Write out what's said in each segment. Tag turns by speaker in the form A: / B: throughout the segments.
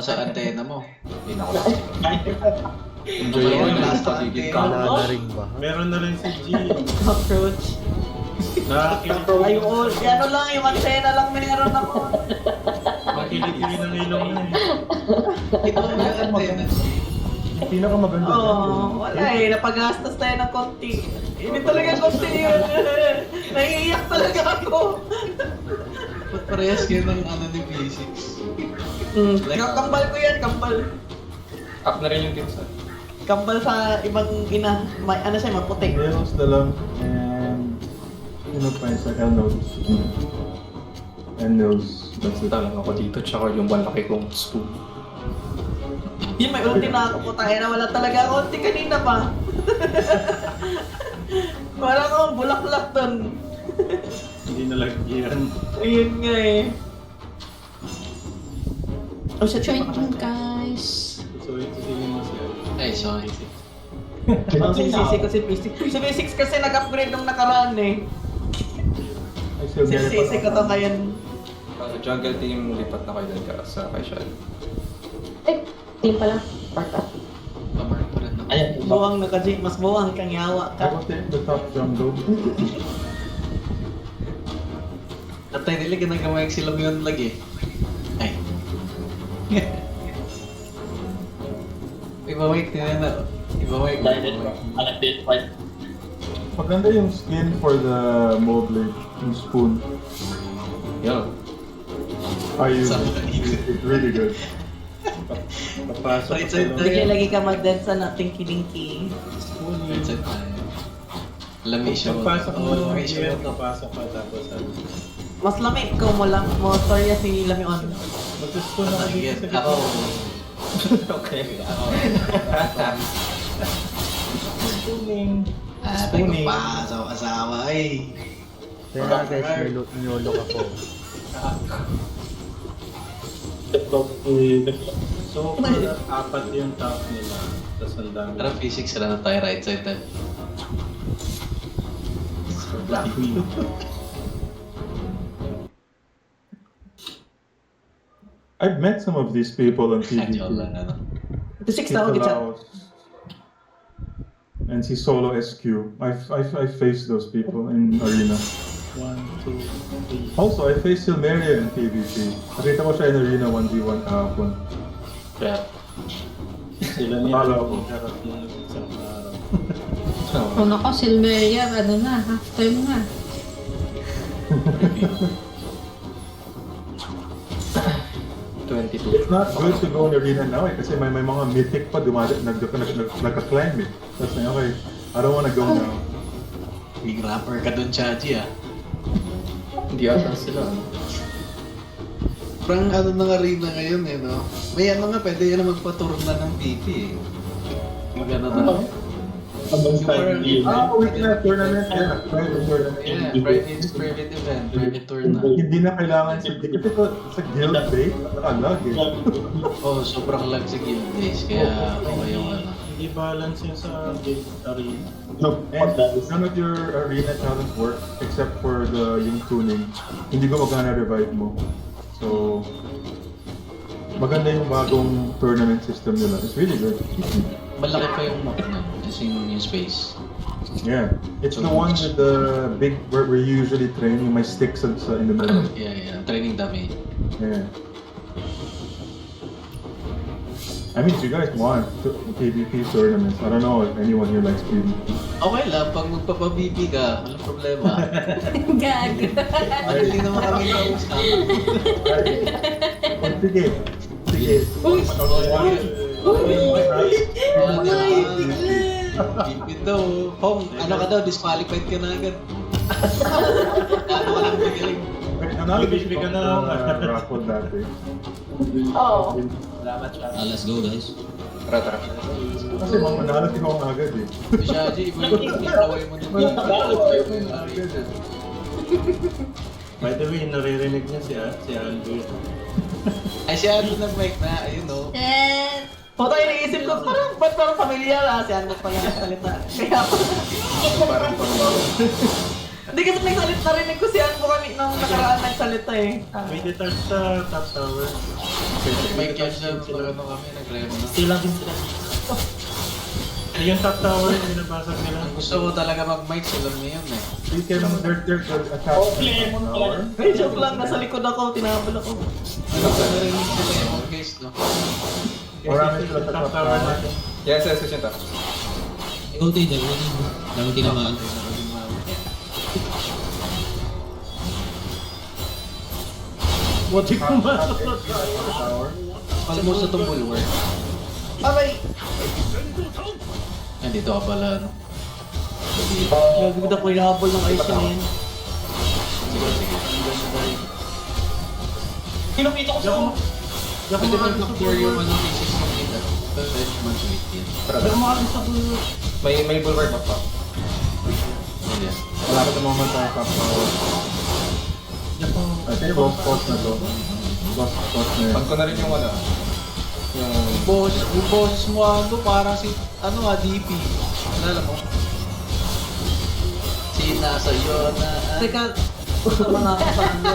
A: sa antena mo.
B: Hindi na ako.
C: Enjoy
A: Ayun,
C: yun.
A: last antena
D: Wala
A: mo.
D: na rin ba?
C: Meron na rin si G.
E: Approach.
C: Nakakilit.
E: Ayun, ano lang, yung antena lang meron ako.
C: Makilitili ng ilong na eh.
A: Ito ang antena.
F: Yung pinakamaganda
E: Oo,
F: dyan,
E: wala eh, napagastos tayo ng konti. Hindi talaga konti yun. Naiiyak talaga ako.
A: Ba't parehas kayo ng ano ni V6?
E: Kambal ko yan, kambal.
B: Up na rin yung tips.
E: Kambal sa ibang ina. May, ano siya, maputi.
F: Meros na lang and ano pa yun sa L-nodes. N-nodes. That's it.
B: Punta lang ako dito, tsaka yung malaki kong spoon.
E: Yun, may ulti na ako po tayo na wala talaga ako ulti kanina pa. Wala akong bulaklak dun.
C: Hindi nalagyan.
E: Ayun nga eh. Oh, shit,
G: Join
E: shit.
G: in, guys.
C: So, isipin mo siya.
A: Ay, sorry.
E: Ang sinisisi ko si P6. Si P6 kasi nag-upgrade nung nakaraan eh.
F: Ay, still meron pa
E: Sinisisi ko to ngayon.
B: Jungle team, lipat na kayo dun ka sa kay Shad.
G: Eh, team pala. Part up.
A: Pamark pa rin naman.
E: Ayan, buwang naka-J, mas buwang kang yawa
F: I
E: ka.
F: will take the top jungle.
A: At tayo nila ginagawa yung sila yun lagi. Ay. Iba-wake nila na. Iba-wake.
F: Maganda yung skin for the mold blade, yung spoon.
B: Yo.
F: I use
A: Sa-
F: it. It's really good.
C: Papasok
A: Right
C: ko
A: side
C: lang.
A: tayo.
E: Bigyan lagi ka mag-dead sa nating kilinki.
A: Right side tayo. Lami siya.
C: Pagpasok mo
A: Oo,
C: ng
A: lami siya.
C: gear, papasok ka tapos ano.
E: Mas lami ko mo lang mo storya si Lamion.
C: Mag-spoon ako dito sa
A: Ako.
B: Okay.
A: Ako.
C: Spooning.
A: Ate ko pa sa asawa ay.
D: Kaya nga guys, nilolok ako.
C: So, apat yung top nila. Tapos ang dami.
A: Tara physics sila na tayo right side tayo.
C: Black Queen.
F: I've met some of these people on TV.
A: Joke lang ano.
E: The 6 na ako gitsa.
F: And si Solo SQ. I've faced those people in arena.
C: 1, 2, 3.
F: Also, I faced Silmeria in PvP. Nakita ko siya in arena 1v1 kahapon.
B: Kaya,
C: Sila niya.
F: Akala ko.
C: Harap ng isang araw.
G: Kung ako, Silmeria, ano na, half time na.
F: It's not good to go in arena now eh, kasi may mga mythic pa nagka-climb eh. Tapos na okay, I don't wanna go now.
A: Big rapper ka dun, Chachi ah.
B: hindi ata sila. Ano?
A: Parang ano ng arena ngayon eh, no? May ano nga, pwede yan na magpaturna ng PP eh. Mag-ano na.
F: Week na tournament, yeah. Private tournament.
A: Yeah, private event, private tour na.
F: Hindi na kailangan sa kasi sa guild base, nakalag eh.
A: Oh, sobrang lag sa guild days, kaya okay yung ano.
C: Hindi balance yun sa guild arena.
F: And none of your arena challenge work except for the yung tuning. Hindi ko magana revive mo. So, maganda yung bagong tournament system nila. It's really good.
A: Malaki pa yung map na, as in yung space.
F: Yeah. It's the one with the big, where you usually train, yung may sticks in the middle.
A: Yeah, training dummy.
F: Yeah. I mean, if you guys want PvP tournaments, I don't know if anyone here likes PvP.
A: Okay lang, pag magpapabibi ka, walang problema.
G: Gag.
A: Madali naman kami kausap.
F: Oh, sige. Sige.
G: Uy!
A: Bibi daw. Hong, ano ka daw, disqualified ka na agad. Ano ka lang magaling.
F: Nanalo
C: PvP ka na.
F: raffle dati.
G: Oo.
A: Let's go guys.
B: Tara, tara.
F: Kasi manalo si Hong agad eh.
A: Shaji, iba yung away mo ng agad.
C: By the way, naririnig niya si Albert.
A: Ay, si Ano nag-mic na, ayun o.
G: Eh,
E: Puta, iniisip ko, ba't parang familiar ah? Si Ano pala nagsalita. Kaya ako.
B: Parang pang
E: Hindi kasi nagsalit narinig ko si Anbo kami nung nakaraan nagsalita eh.
C: May detach sa top tower.
A: May cancel talaga nung kami, nag-remo na.
C: Still lang din sila. Yung top tower, yung binabasag nila.
A: Ang gusto ko talaga mag-mic, alam niyo yun eh.
F: You can, they're good attached to the tower.
E: Ay, joke lang. Nasa likod ako. Tinahabol ako.
A: Narinig sila yung case, no?
F: Marami sila sa top tower natin.
B: Yes, yes, yes, yun ta.
A: Ulti din, dami tinamaan.
C: Buti pumasok sa
F: Tower.
A: Almost na itong bulwark.
E: Abay!
A: Nandito ka pala, no?
E: Nagagod ako hinahabol ng ice na yun.
A: Sige, sige.
E: Kinukita ko sa...
A: Pwede ba mag-clear yung ano, cases ng kita? Pwede naman sweet yun.
B: May bulwark pa pa.
A: Yes.
F: Wala ka naman tayo top tower. I think boss post na to. Boss post na yun.
B: Pag ko na rin yung wala. Yung...
A: Yung boses mo ano, parang si, ano nga, DP. Alala mo? Sinasayo na...
E: Teka, punta mo na ako sa ano.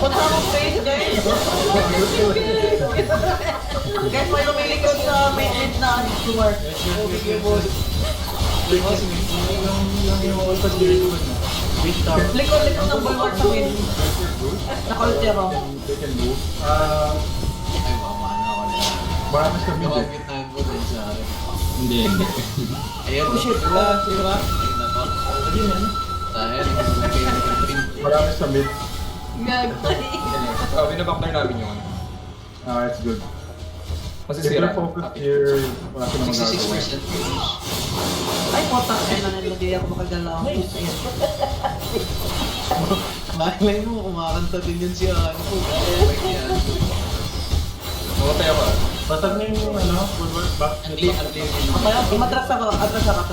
E: Punta ako face, guys. Guys, may lumilikod sa main end na ano, Stuart. Likod ng bulwark sa main. Naka-ultero.
F: They can move.
A: Ay, mamana ako na.
F: Marami sa mid eh.
A: Gawagit na yung bullet sa akin. Hindi. Ayan, diba? Diba? Ayun na to. Dahil, hindi kayo nag-trim.
F: Marami sa mid.
B: Binabackdoor namin yung ano.
F: It's good. If
B: Masisira.
F: you're focused here, wala ka naman
A: 66%
F: gagawin.
A: finish.
E: Ay, puta. Ay, nanilagay ako makagalaw.
A: Maklay mo, kumakanta din yun siya. Ano po? Okay yan.
B: Mamatay ako.
C: Basag na yung ano, bulwark back.
A: Ang clear din.
E: Matras ako. Atras ako.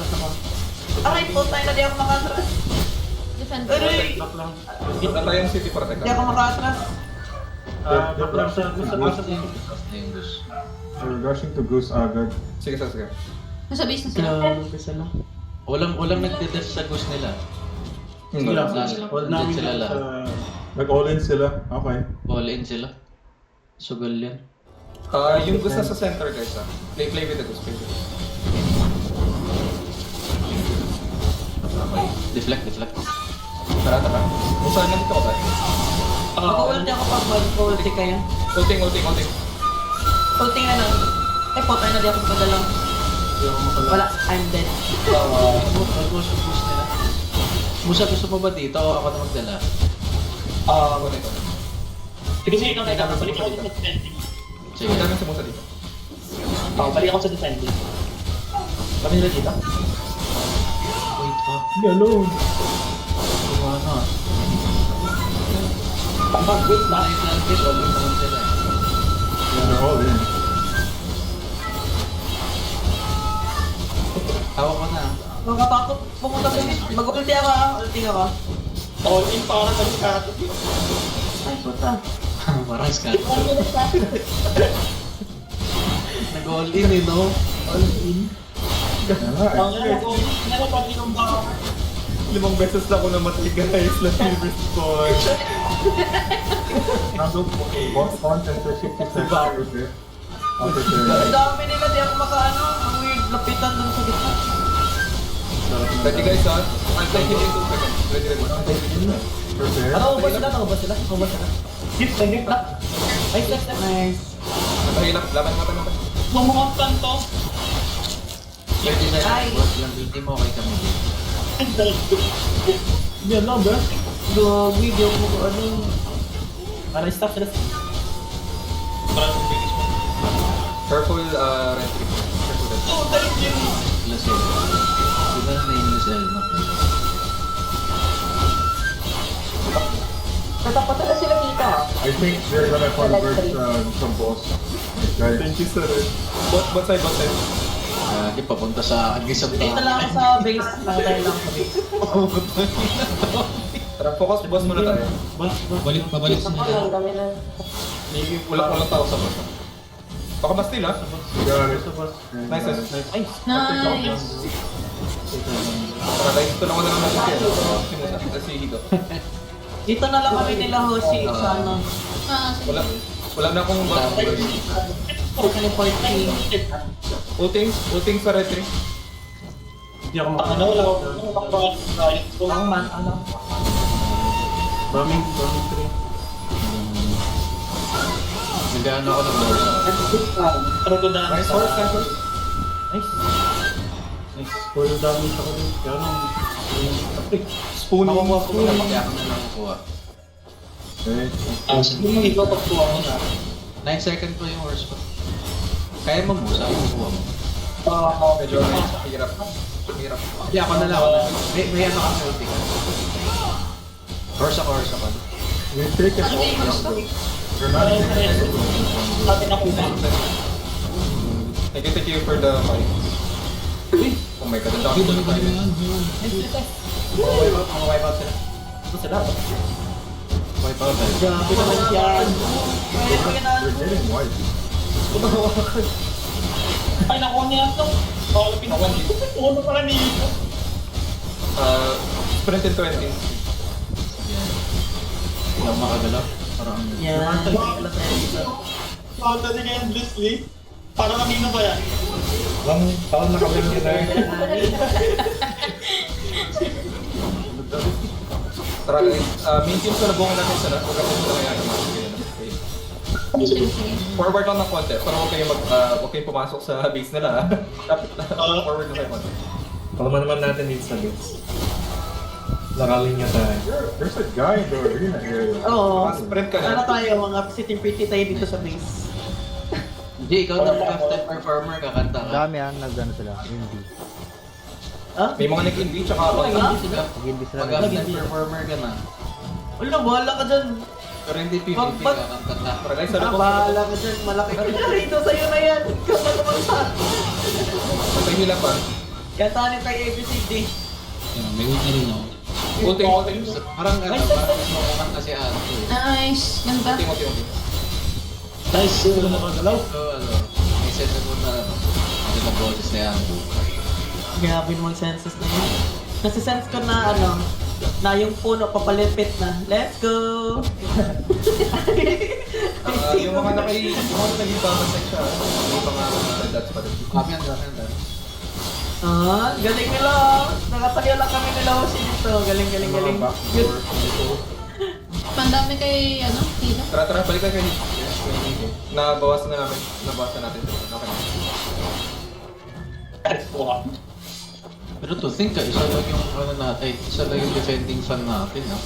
E: Aray, puta. Hindi ako makatras.
G: Defend.
E: Aray!
C: Back lang.
B: Wala tayong city protect.
E: Hindi ako makatras.
C: Back lang sa basag.
F: We're rushing to Goose agad.
B: Sige, sige.
G: Nasa base na sila.
A: Walang nagde-death sa ghost nila.
C: Sige lang.
A: Last,
C: Hold
A: nandun
C: namin
A: sila
C: lang
A: lahat.
C: sa...
F: Nag-all in sila. Okay.
A: All in sila. Sugal yan.
B: Yung gusto sa center guys ah. Play with the ghost. Play with the ghost.
A: Okay. Deflect.
B: Tara. Kung saan nandito ko ba?
E: Mag-ulti ako pag mag-ulti kayo.
B: Ulting.
E: Ulti na lang. Ay, puta. Hindi ako makagalaw. Wala. I'm dead.
A: Almost yung ghost nila. Musa, gusto mo ba dito o ako na magdala?
B: Ako nito.
H: Kasi ikaw na ikaw, balik ako sa defending.
A: Sige.
B: Ang daming sumusa dito.
H: Balik ako sa defending. Kami nila dito?
A: Wait ha.
F: Hindi alone.
A: Kumana.
H: Wait na.
A: Ay, planted. All in naman sila eh.
F: Yeah, they're all in.
A: Hawak ko na.
E: Makatakot. Pumunta sa mid. Mag-ulti ako. Ulti ako.
H: All in para sa kato.
E: Ay, puta.
A: Parang scat. Nag-all in eh, no?
H: Ang nila pag inom ba?
B: 5 beses na ako namatay guys. Last silver score.
F: Nandun po. Boss content for 60 seconds. Okay. After
E: Ang dami nila. Di ako makaano. Ang weird. Lapitan dun sa gitna.
B: Ready guys ha? I'm taking it 2 seconds. Ready.
F: Prepare.
E: Ubas sila.
H: Gift na gift na.
E: Nice.
B: Mahilap. Laban mata.
H: Mumukhang to.
A: Pwede na
E: Ay.
A: yan. Boss lang, hindi mo okay kami dito.
C: Yan lang ba?
E: Gagi. Di ako makaano.
H: Para stop sila.
B: Careful red tree. Careful red tree.
A: Sila sila. Diba na name ni Selma?
E: Natapatan na sila kita.
F: I think they're gonna convert some boss. Guys.
B: Thank you sir. Bot side.
A: Di papunta sa agisang
E: Dito lang ako sa base. Nakatayo lang sa base.
B: Tara, focus boss muna tayo.
A: Pabalik sa nila.
E: Dami na.
B: Walang tao sa boss. Baka ba steal ha?
F: Got it.
B: Nice.
G: Nice.
B: Tara guys, tulungan na lang natin siya. Si Musa, si Higo.
E: Dito na lang kami nila Hoshi sa ano.
G: Ah, sige.
B: Wala na akong back.
E: Teleporting.
B: Ulting sa retry.
C: Hindi ako
H: Ano, wala ako.
E: Ang man, ano.
C: Bombing 3.
A: Nagano ako ng doors.
H: Pero ko na.
B: Nice horse, nice horse.
E: Nice.
C: Nice. Full damage ako rin. Kaya nung...
B: Spoon.
A: Ako mo ako na kaya ako na lang kukuha.
F: Okay.
H: Sige mo, ikaw pagkuha mo na.
A: 9 second pa yung horse ko. Kaya mo Musa, kukuha mo.
B: Medyo mahirap. Mahirap.
A: Hindi, ako na lang. May ano ka ulti ka. Horse ako.
F: You take it all. You're not
H: Natin ako na.
B: Thank you for the fight. Oh my god, ang dami doon tayo.
A: Mga wipe out sila.
H: Ito sila.
A: Wipe out tayo.
H: Grabe naman yan.
E: Kaya ko yan
F: You're getting wide.
H: Ay, nakuha niya ito. Bawal pinakuha niya. Uno pala ni Ito.
B: Sprint in 20.
A: Hindi ako makagalaw. Parang
E: Yan.
H: Bawal na niya endlessly. Parang kanina ba yan?
C: Lang taon na kami nila.
B: Tara guys, main team sa labungan natin sila. Huwag natin sila kaya naman.
G: Sige, sige.
B: Forward lang ng konti, pero huwag kayong pumasok sa base nila. Dapat forward lang kayo konti.
C: Palaman naman natin dito sa base. Nakalinya tayo.
F: There's a guy in the arena area.
E: Oo.
B: Sprint ka
E: Ano
B: na.
E: tayo, mga sitting pretty tayo dito sa base.
A: Hindi, ikaw na captain performer, kakanta ka.
D: Dami nag-ano sila, hindi.
E: Ha?
B: May mga nag-invi, tsaka
E: Ah?
D: Hindi sila
A: Pag captain performer ka na.
E: Wala, bahala ka dyan.
A: Pero hindi PvP,
E: Pag-
A: kakanta ka.
B: Tara guys, sa
E: Ah,
B: labong.
E: bahala ka dyan. Malaki ka na rito. Sa'yo na yan. Kapag naman sa...
B: May hila pa.
E: Kantanin tayo ABCD.
A: May ult na rin ako.
B: Ulting.
A: Parang ano, parang smoke kasi ano.
G: Nice. Ganda.
B: Ulting.
H: Nice. Uno na kagalaw.
A: So ano, may set na muna ano. Ano na boses na yan.
E: Grabe naman senses na yun. Nasisense ko na ano, na yung puno papalipit na. Let's go!
B: Yung mga nag-ibang section, may mga dots pa rin.
A: Kami ang dami.
E: Ah, galing nila. Nakatayo lang kami nila Hoshi dito. Galing.
F: Mga backdoor.
G: Pandami kay, ano, Tino.
B: Tara, balik tayo kayo. Nabawasan natin. Okay.
H: Kuha.
A: Pero to think isa lang yung ano natin, isa lang yung defending fan natin ha.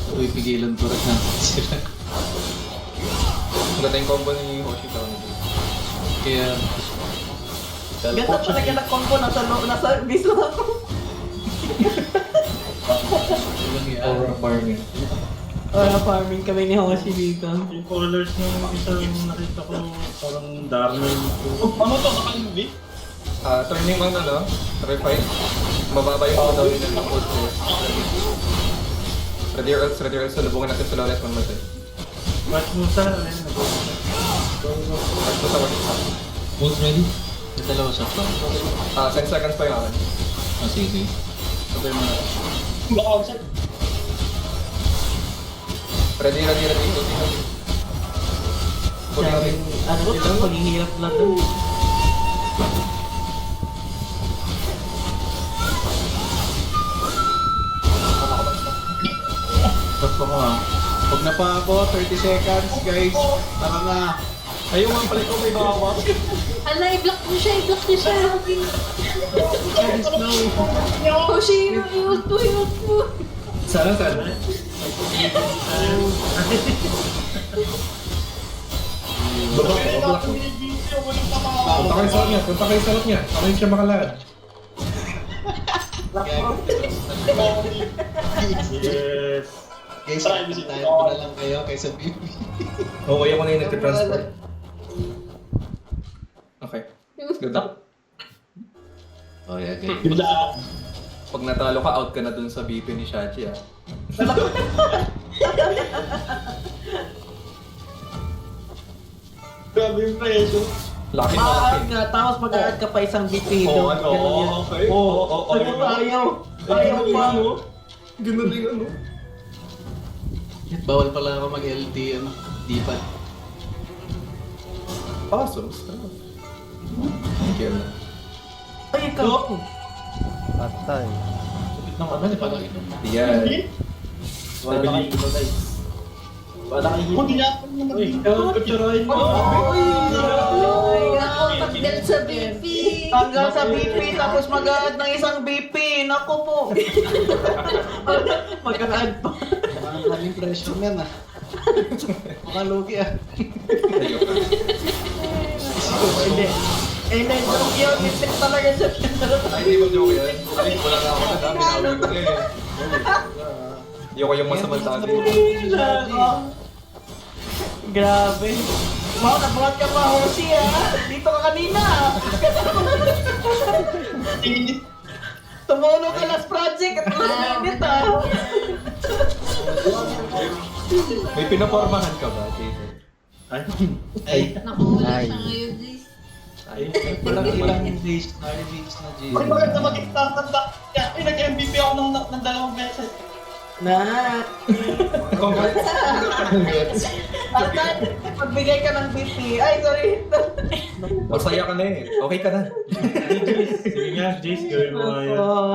A: So ipigilan to rin natin sila.
B: Ang ganda yung combo ni Hoshi sa kanila.
A: Kaya,
E: Ganda talaga na combo. Nasa base lang ako.
A: ilang yan.
C: farming.
E: Farming kami ni Hoshi dito.
C: Yung colors ng isang nakita ko, parang Darnell.
H: Ano to? Naka-invi?
B: Turning on refine. Mababa yung cooldown nila ng ult ko. Ready or else, salubungan natin sila ulit one more time.
C: Watch mo sa, ayun,
B: Mark mo sa one.
A: Ult ready? May dalawa sa plan.
B: 10 seconds pa yung akin.
A: Ah, sige.
B: Sabay mo na.
H: Baka-outside.
B: Ready. Ulting. Ulting.
E: Ano ba ito? Paghihirap na ito.
A: Stop ko ha. Huwag na pa ako, 30 seconds guys. Tara na.
B: Ayun nga pala ikaw may bawa.
G: Ala, i-block mo siya, i-block niya siya. Oh, siya, i-ult mo.
C: Sana. Punta kayo sa harap niya. Ako yung siya makalakad. Yes.
A: Guys,
H: Try mo si
A: tayo ko na lang kayo kaysa PvP.
C: Okay, ako na yung nagka-transport.
B: Okay. Good luck.
A: Oh yeah, okay.
H: Bigla.
B: Pag natalo ka, out ka na dun sa BP ni Shachi ah.
H: Grabe yung presyo.
B: Laki na
E: Ma-add
B: laki.
E: nga, tapos mag-add ka pa isang BP.
B: Oo,
E: Ganun yun.
B: okay.
E: Oo, ayaw. Ayaw pa.
B: Ganun din ano.
A: Bawal pala ako mag-LT, ano, D-pad.
B: Awesome. Thank you.
E: Ay, ikaw.
D: Patay.
A: Nang ano, di pa nakita.
B: Yan.
C: Wala na kayo dito, guys. Wala kayo dito.
H: Kung di niya ako naman
C: Uy, picturein mo.
G: Tanggal sa BP.
E: Tanggal sa BP, tapos mag-add ng isang BP. Naku po. Mag-add pa.
C: Maraming pressure yan ah. Makalugi ah.
E: Hindi. Hindi, joke yun. Isip talaga siya.
B: Ay, hindi mo joke yan. Ay, wala na ako na dami. Nawin ko na eh. Ayoko yung masamang sabi.
E: Grabe. Wow, nabuhat ka pa, Hoshi ah. Dito ka kanina. Tumulo ka last project at last minute ah.
B: May pinapormahan ka ba, Jason?
G: Nakuha
D: Ay.
G: siya ngayon, Jace.
C: Walang ilang days na release na G.
H: Ay, maganda mag-tanda. Ay, nag-MVP ako ng 2 beses.
E: Na.
B: Congrats.
E: Atan, magbigay ka ng BP. Ay, sorry.
B: Masaya ka na eh. Okay ka na.
C: Sige nga, Jace, gawin mo nga yan.
E: Oo.